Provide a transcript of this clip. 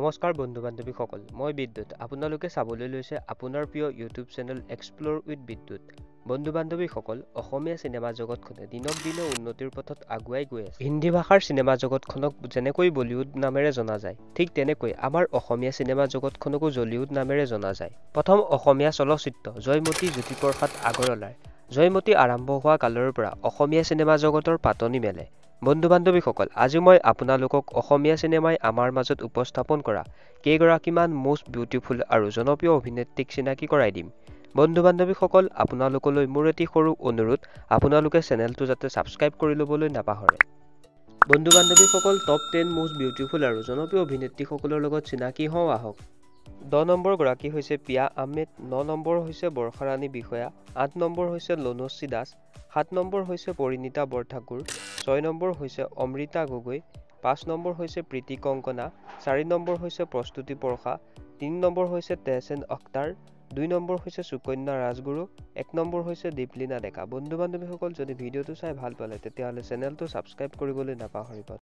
নমস্কাৰ বন্ধু বান্ধৱীসকল, মই বিদ্যুৎ। আপোনালোকে চাবলৈ লৈছে আপোনাৰ প্ৰিয় ইউটিউব চেনেল এক্সপ্ল'ৰ উইথ বিদ্যুৎ। বন্ধু বান্ধৱীসকল, অসমীয়া চিনেমা জগতখনে দিনক দিনে উন্নতিৰ পথত আগুৱাই গৈ আছে। হিন্দী ভাষাৰ চিনেমা জগতখনক যেনেকৈ বলিউড নামেৰে জনা যায়, ঠিক তেনেকৈ আমাৰ অসমীয়া চিনেমা জগতখনকো জলিউড নামেৰে জনা যায়। প্ৰথম অসমীয়া চলচ্চিত্ৰ জয়মতী জ্যোতিপ্ৰসাদ আগৰৱালাৰ জয়মতী আৰম্ভ হোৱা কালৰ পৰা অসমীয়া চিনেমা জগতৰ পাতনি মেলে। বন্ধু বান্ধৱীসকল, আজি মই আপোনালোকক অসমীয়া চিনেমাই আমাৰ মাজত উপস্থাপন কৰা কেইগৰাকীমান মষ্ট বিউটিফুল আৰু জনপ্ৰিয় অভিনেত্ৰীক চিনাকি কৰাই দিম। বন্ধু বান্ধৱীসকল, আপোনালোকলৈ মোৰ এটি সৰু অনুৰোধ, আপোনালোকে চেনেলটো যাতে ছাবস্ক্ৰাইব কৰি ল'বলৈ নাপাহৰে। বন্ধু বান্ধৱীসকল, টপ 10 মষ্ট বিউটিফুল আৰু জনপ্ৰিয় অভিনেত্ৰীসকলৰ লগত চিনাকি হওঁ আহক। 10 নম্বৰ গৰাকী হৈছে পিয়া আহমেদ, 9 নম্বৰ হৈছে বৰ্ষাৰাণী বিষয়া, 8 নম্বৰ হৈছে লনশ্ৰী দাস, 7 নম্বৰ হৈছে পৰিণীতা বৰঠাকুৰ, 6 নম্বৰ হৈছে অমৃতা গগৈ, 5 নম্বৰ হৈছে প্ৰীতি কংকনা, 4 নম্বৰ হৈছে প্ৰস্তুতি পৰশা, 3 নম্বৰ হৈছে তেহছেন অখতাৰ, 2 নম্বৰ হৈছে সুকন্যা ৰাজগুৰু, 1 নম্বৰ হৈছে দীপলিনা ডেকা। বন্ধু বান্ধৱীসকল, যদি ভিডিঅ'টো চাই ভাল পালে তেতিয়াহ'লে চেনেলটো ছাবস্ক্ৰাইব কৰিবলৈ নাপাহৰিব।